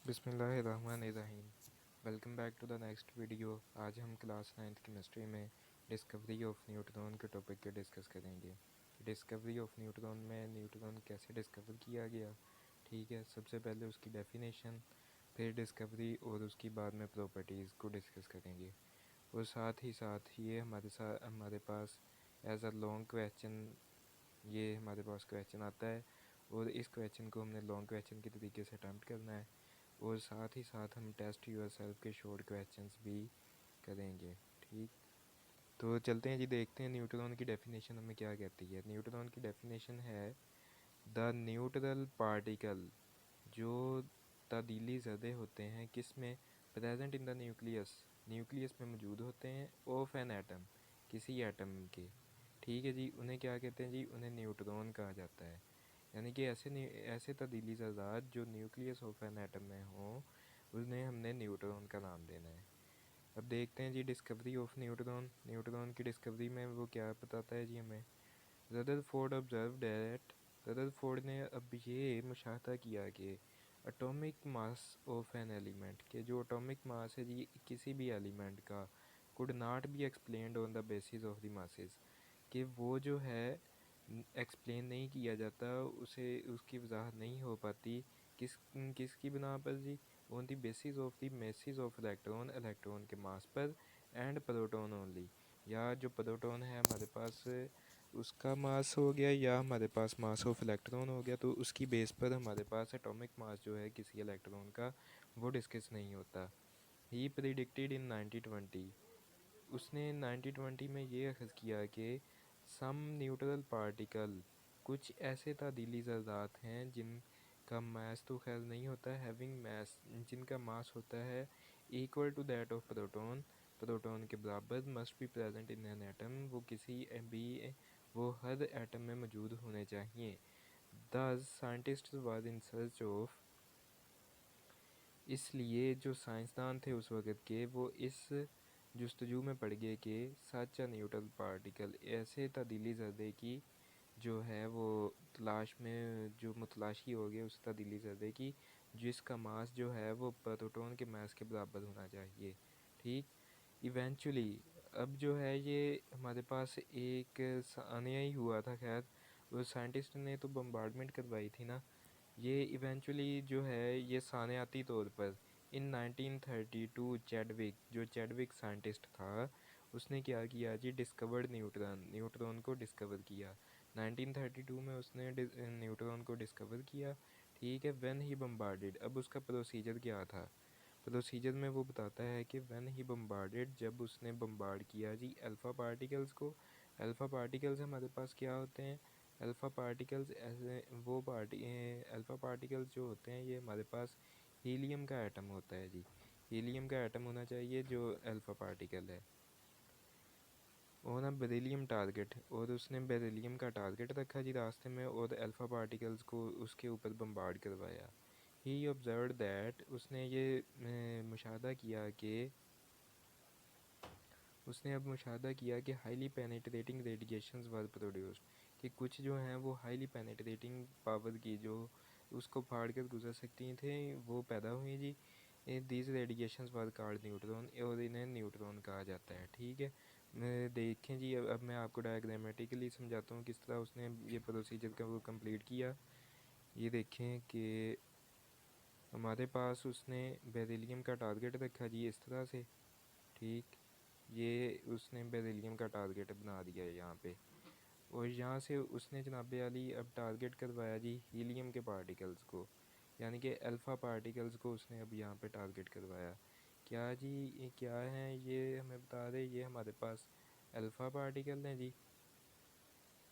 बिस्मिल्लाहिर्रहमानिर्रहीम। Welcome back to the next video. आज हम क्लास 9th केमिस्ट्री में डिस्कवरी ऑफ न्यूट्रॉन के टॉपिक के डिस्कस करेंगे। डिस्कवरी ऑफ न्यूट्रॉन में न्यूट्रॉन कैसे डिस्कवर किया गया, ठीक है। सबसे पहले उसकी डेफिनेशन, फिर डिस्कवरी और उसकी बाद में प्रॉपर्टीज़ को डिस्कस करेंगे। और साथ ही साथ ये हमारे पास एज अ लॉन्ग क्वेश्चन ये हमारे पास क्वेश्चन आता है और इस क्वेश्चन को हमने लॉन्ग क्वेश्चन के तरीके से अटैम्प्ट करना है। और साथ ही साथ हम टेस्ट यूर सेल्फ के शॉर्ट क्वेश्चंस भी करेंगे, ठीक। तो चलते हैं जी, देखते हैं न्यूट्रॉन की डेफिनेशन हमें क्या कहती है। न्यूट्रॉन की डेफिनेशन है द न्यूट्रल पार्टिकल, जो तब्दीली ज़दे होते हैं किस में, present in the nucleus, nucleus में मौजूद होते हैं, ऑफ एन एटम, किसी एटम के, ठीक है जी। उन्हें क्या कहते हैं जी, उन्हें न्यूट्रॉन कहा जाता है। यानी कि ऐसे तब्दीली ज़रात जो न्यूक्लियस ऑफ एन एटम में हों, उन्हें हमने न्यूट्रॉन का नाम देना है। अब देखते हैं जी डिस्कवरी ऑफ न्यूट्रॉन। न्यूट्रॉन की डिस्कवरी में वो क्या बताता है जी हमें। रदरफोर्ड ऑब्जर्व डैट, रदरफोर्ड ने अब ये मुशाहदा किया कि atomic mass of an element, के जो एटॉमिक मास है जी किसी भी एलिमेंट का, could not be explained on the basis of the masses, कि वो जो है एक्सप्लेन नहीं किया जाता, उसे उसकी वजाहत नहीं हो पाती किसकी बिना पर जी, on the basis of the masses of electron, electron के मास पर, एंड प्रोटॉन ओनली, या जो प्रोटॉन है हमारे पास उसका मास हो गया, या हमारे पास मास ऑफ इलेक्ट्रॉन हो गया, तो उसकी बेस पर हमारे पास एटॉमिक मास जो है किसी इलेक्ट्रॉन का वो डिस्कस नहीं होता। ही प्रिडिक्टेड इन 1920, उसने 1920 में ये अखज़ किया कि सम न्यूट्रल पार्टिकल, कुछ ऐसे तब्दीली ज़रात हैं जिनका मास तो खैर नहीं होता है, हैविंग मास, जिनका मास होता है equal to that of proton, proton के बराबर, must be present in an atom, वो किसी भी वो हर एटम में मौजूद होने चाहिए। दस scientist was in search of, इसलिए जो साइंसदान थे उस वक़्त के, वो इस जस्तजू में पड़ गए कि सच अ न्यूट्रल पार्टिकल, ऐसे तब्दीली ज़र्रे की जो है वो तलाश में, जो मुतलाशी हो गए उस तब्दीली ज़र्रे की जिसका मास जो है वो प्रोटॉन के मास के बराबर होना चाहिए, ठीक। इवेंचुअली अब जो है ये हमारे पास एक सानिया ही हुआ था, खैर वो साइंटिस्ट ने तो बम्बार्डमेंट करवाई थी ना, ये इवेंचुअली जो है ये सानियाती तौर पर इन 1932 चैडविक, जो चैडविक साइंटिस्ट था, उसने क्या किया जी, डिस्कवर्ड न्यूट्रॉन, न्यूट्रॉन को डिस्कवर किया। 1932 में उसने न्यूट्रॉन को डिस्कवर किया, ठीक है। व्हेन ही बम्बार्डेड, अब उसका प्रोसीजर क्या था। प्रोसीजर में वो बताता है कि व्हेन ही बम्बार्डेड, जब उसने बम्बार्ड किया जी अल्फ़ा पार्टिकल्स को। अल्फ़ा पार्टिकल्स हमारे पास क्या होते हैं, अल्फ़ा पार्टिकल्स ऐसे वो अल्फ़ा पार्टिकल्स जो होते हैं ये हमारे पास हीलियम का एटम होता है जी, हीलियम का एटम होना चाहिए जो अल्फ़ा पार्टिकल है। और ना बेरिलियम टारगेट, और उसने बेरिलियम का टारगेट रखा जी रास्ते में, और अल्फ़ा पार्टिकल्स को उसके ऊपर बम्बार्ड करवाया। ही ऑब्जर्व दैट, उसने ये मुशाहदा किया कि उसने अब मुशाहदा किया कि हाईली पेनिट्रेटिंग रेडिएशंस वर प्रोड्यूस्ड, कि कुछ जो हैं वो हाईली पेनिट्रेटिंग पावर की जो उसको फाड़ कर गुजर सकती थे वो पैदा हुई जी। These radiations were called neutron, और इन्हें न्यूट्रॉन कहा जाता है, ठीक है। देखें जी, अब मैं आपको डायग्रामेटिकली समझाता हूँ किस तरह उसने ये प्रोसीजर का वो कंप्लीट किया। ये देखें कि हमारे पास उसने बेरिलियम का टारगेट रखा जी इस तरह से, ठीक। ये उसने बेरिलियम का टारगेट बना दिया है यहाँ पे, और यहाँ से उसने जनाब अली अब टारगेट करवाया जी हीलियम के पार्टिकल्स को, यानी कि अल्फ़ा पार्टिकल्स को उसने अब यहाँ पे टारगेट करवाया। क्या जी, ये क्या है, ये हमें बता रहे, ये हमारे पास अल्फ़ा पार्टिकल हैं जी,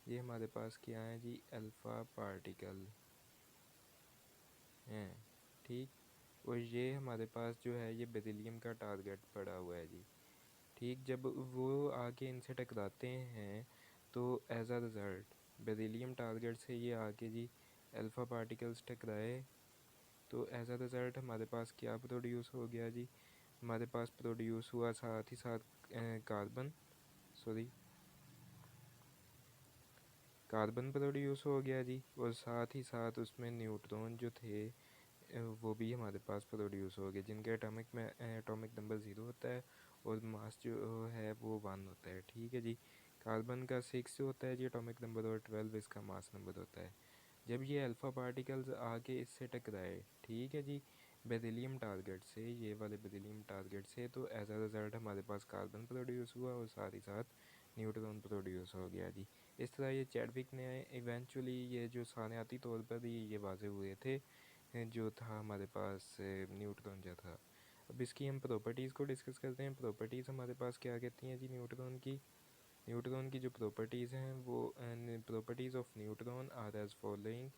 ये हमारे पास क्या है जी, अल्फ़ा पार्टिकल हैं, ठीक। और ये हमारे पास जो है ये बेरिलियम का टारगेट पड़ा हुआ है जी, ठीक। जब वो आके इनसे टकराते हैं तो as a result beryllium target से ये आके जी अल्फ़ा पार्टिकल्स टकराए, तो एज अ रिज़ल्ट हमारे पास क्या प्रोड्यूस हो गया जी, हमारे पास प्रोड्यूस हुआ साथ ही साथ कार्बन, सॉरी कार्बन प्रोड्यूस हो गया जी, और साथ ही साथ उसमें न्यूट्रॉन जो थे वो भी हमारे पास प्रोड्यूस हो गए, जिनके एटॉमिक नंबर 0 होता है और मास जो है वो 1 होता है। ठीक है जी। कार्बन का 6 होता है जी एटॉमिक नंबर और 12 इसका मास नंबर होता है। जब ये अल्फ़ा पार्टिकल्स आके इससे टकराए, ठीक है जी, बेरिलियम टारगेट से, ये वाले बेरिलियम टारगेट से, तो एज अ रिज़ल्ट हमारे पास कार्बन प्रोड्यूस हुआ और साथ ही साथ न्यूट्रॉन प्रोड्यूस हो गया जी। इस तरह ये चैडविक ने इवेंचुअली ये जो सानियाती तौर पर ये वाजे हुए थे जो था हमारे पास न्यूट्रॉन जो था। अब इसकी हम प्रॉपर्टीज़ को डिस्कस करते हैं। प्रॉपर्टीज़ हमारे पास क्या कहती हैं जी न्यूट्रॉन की। न्यूट्रॉन की जो प्रॉपर्टीज़ हैं वो properties of neutron are as following,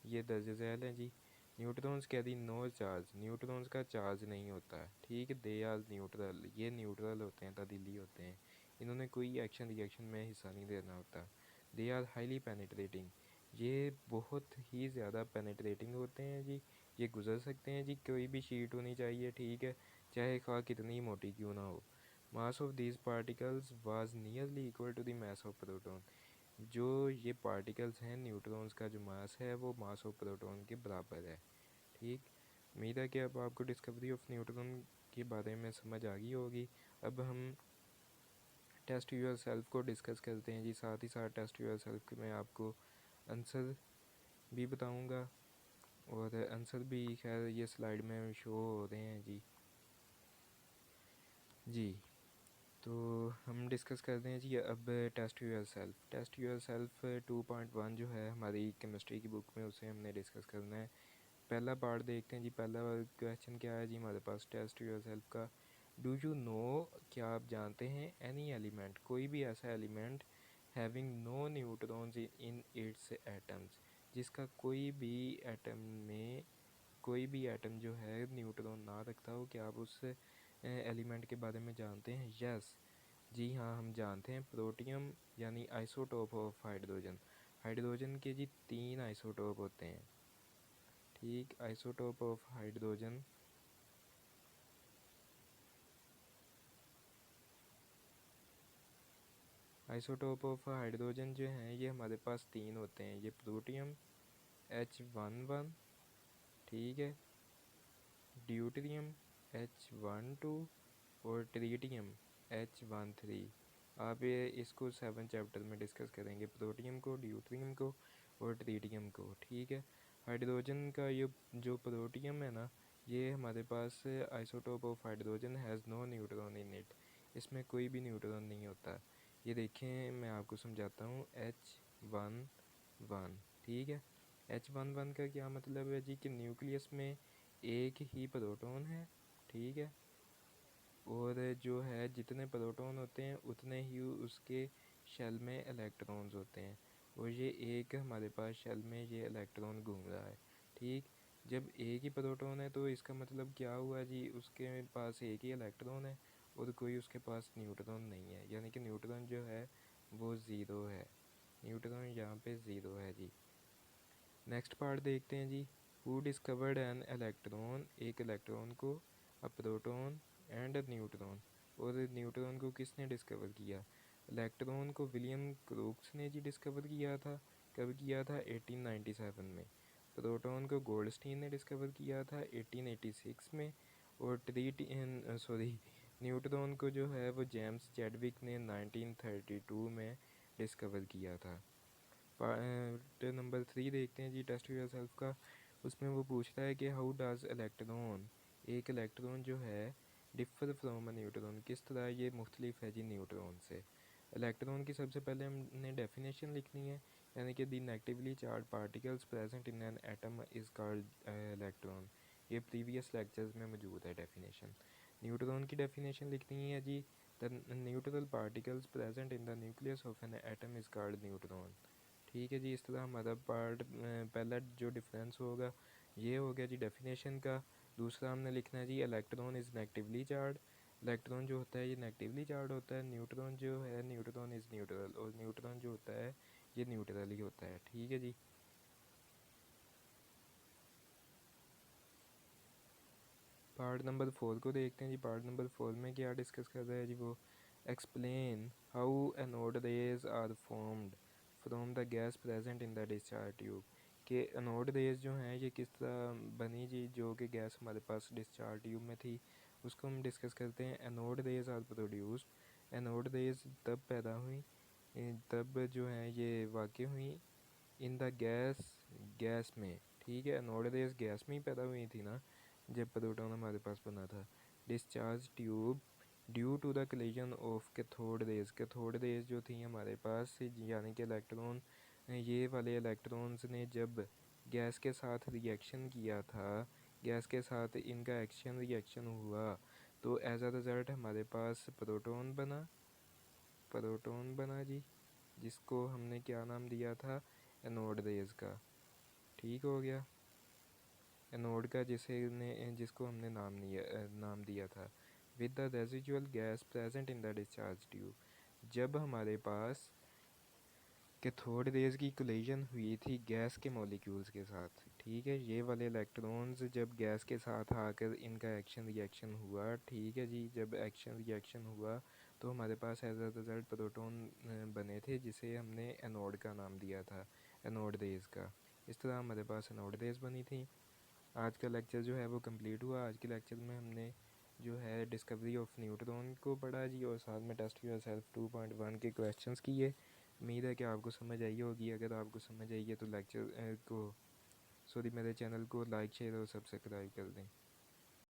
ये दर्ज झैल हैं जी। Neutrons carry no charge, neutrons का चार्ज नहीं होता है। ठीक है, दे आर न्यूट्रल, ये न्यूट्रल होते हैं, तब्दीली होते हैं, इन्होंने कोई एक्शन रिएक्शन में हिस्सा नहीं देना होता। दे आर हाईली पेनिट्रेटिंग, ये बहुत ही ज़्यादा पेनिट्रेटिंग होते हैं जी, ये गुजर सकते हैं जी, कोई भी शीट होनी चाहिए, ठीक है, चाहे खा कितनी मोटी क्यों ना हो। Mass of these particles was nearly equal to the mass of proton, जो ये पार्टिकल्स हैं न्यूट्रॉन्स का जो मास है वो मास ऑफ प्रोटॉन के बराबर है। ठीक, उम्मीद है कि अब आपको डिस्कवरी ऑफ न्यूट्रॉन के बारे में समझ आ गई होगी। अब हम टेस्ट यूर सेल्फ को डिस्कस करते हैं जी। साथ ही साथ टेस्ट यूर सेल्फ में आपको आंसर भी बताऊंगा और आंसर भी खैर ये स्लाइड में शो हो रहे हैं जी। जी, तो हम डिस्कस करते हैं जी अब test yourself. Test yourself 2.1 जो है हमारी केमिस्ट्री की बुक में, उसे हमने डिस्कस करना है। पहला पार्ट देखते हैं जी। पहला क्वेश्चन क्या है जी हमारे पास टेस्ट यूर सेल्फ का। डू यू नो, क्या आप जानते हैं, एनी एलिमेंट, कोई भी ऐसा element having no neutrons in its atoms, जिसका कोई भी एटम में, कोई भी एटम जो है न्यूट्रॉन ना रखता हो, क्या आप उस एलिमेंट के बारे में जानते हैं? यस, जी हाँ, हम जानते हैं। प्रोटियम यानी आइसोटोप ऑफ हाइड्रोजन। हाइड्रोजन के जी 3 आइसोटोप होते हैं। ठीक, isotope of hydrogen, isotope of hydrogen जो हैं ये हमारे पास 3 होते हैं। ये प्रोटियम H11, ठीक है, ड्यूटेरियम H12 और ट्रिटियम H13। आप ये इसको 7 चैप्टर में डिस्कस करेंगे, प्रोटियम को, ड्यूटेरियम को और ट्रिटियम को। ठीक है, हाइड्रोजन का ये जो प्रोटियम है ना, ये हमारे पास isotope of hydrogen has no neutron in it, इसमें कोई भी न्यूट्रॉन नहीं होता। ये देखें, मैं आपको समझाता हूँ। H11, ठीक है, H11 का क्या मतलब है जी कि न्यूक्लियस में एक ही प्रोटॉन है, ठीक है, और जो है जितने प्रोटॉन होते हैं उतने ही उसके शेल में इलेक्ट्रॉन्स होते हैं, और ये एक हमारे पास शेल में ये इलेक्ट्रॉन घूम रहा है। ठीक, जब एक ही प्रोटॉन है तो इसका मतलब क्या हुआ जी, उसके पास एक ही इलेक्ट्रॉन है और कोई उसके पास न्यूट्रॉन नहीं है, यानी कि न्यूट्रॉन जो है वो ज़ीरो है। न्यूट्रॉन यहाँ पे ज़ीरो है जी। नेक्स्ट पार्ट देखते हैं जी। हु डिस्कवर्ड एन इलेक्ट्रॉन, एक इलेक्ट्रॉन को, a proton and a neutron, और न्यूट्रॉन को किसने डिस्कवर किया? इलेक्ट्रॉन को विलियम क्रूक्स ने जी डिस्कवर किया था। कब किया था? 1897 में। प्रोटॉन को गोल्डस्टीन ने डिस्कवर किया था 1886 में। और न्यूट्रॉन को जो है वो जेम्स चैडविक ने 1932 में डिस्कवर किया था। पार्ट नंबर 3 देखते हैं जी टेस्ट योर सेल्फ का। उसमें वो पूछता है कि हाउ डज इलेक्ट्रॉन, एक इलेक्ट्रॉन जो है, डिफर फ्रॉम अ न्यूट्रॉन, किस तरह ये मुख्तलिफ है जी न्यूट्रॉन से। इलेक्ट्रॉन की सबसे पहले हमने डेफिनेशन लिखनी है, यानी कि the negatively charge particles present in an atom is called electron. ये प्रीवियस लेक्चर्स में मौजूद है डेफिनेशन। न्यूट्रॉन की डेफिनेशन लिखनी है जी, the neutral particles present in the nucleus of an atom is called neutron. ठीक है जी, इस तरह हमारा पार्ट पहला जो डिफरेंस होगा ये हो गया जी डेफिनेशन का। दूसरा हमने लिखना है जी electron is negatively charge. Electron जो होता है ये नेगेटिवली चार्ज होता है। न्यूट्रॉन जो है, न्यूट्रॉन इज़ न्यूट्रल, और न्यूट्रॉन जो होता है ये न्यूट्रल ही होता है। ठीक है जी। पार्ट नंबर 4 को देखते हैं जी। पार्ट नंबर 4 में क्या डिस्कस कर रहा है जी वो, explain how anode rays are formed from the gas present in the discharge tube. कि एनोड रेज जो हैं ये किस तरह बनी जी, जो कि गैस हमारे पास डिस्चार्ज ट्यूब में थी, उसको हम डिस्कस करते हैं। Anode rays are produced, anode rays तब पैदा हुई, तब जो है ये वाक़ हुई इन द गैस में, ठीक है। एनोड रेज गैस में ही पैदा हुई थी ना जब प्रोटॉन हमारे पास बना था। Discharge tube due to the collision of cathode rays, cathode rays जो थी हमारे पास यानी कि इलेक्ट्रॉन, ये वाले इलेक्ट्रॉन्स ने जब गैस के साथ रिएक्शन किया था, गैस के साथ इनका रिएक्शन हुआ, तो एज अ रिज़ल्ट हमारे पास प्रोटॉन बना जी, जिसको हमने क्या नाम दिया था, एनोड रेज का। ठीक हो गया, एनोड का जिसको हमने नाम दिया था। With the residual gas present in the discharge tube, जब हमारे पास कैथोड रेज की कोलिजन हुई थी गैस के मॉलिक्यूल्स के साथ, ठीक है, ये वाले इलेक्ट्रॉन्स जब गैस के साथ आकर इनका रिएक्शन हुआ, ठीक है जी, जब रिएक्शन हुआ तो हमारे पास एज अ रिज़ल्ट प्रोटॉन बने थे, जिसे हमने एनोड का नाम दिया था, एनोड रेज का। इस तरह हमारे पास एनोड रेज बनी थी। आज का लेक्चर जो है वो कंप्लीट हुआ। आज के लेक्चर में हमने जो है डिस्कवरी ऑफ न्यूट्रॉन को पढ़ा जी, और साथ में टेस्ट योरसेल्फ 2.1 के क्वेश्चंस किए। उम्मीद है कि आपको समझ आई होगी। अगर आपको समझ आई है तो मेरे चैनल को लाइक, शेयर और सब्सक्राइब कर दें।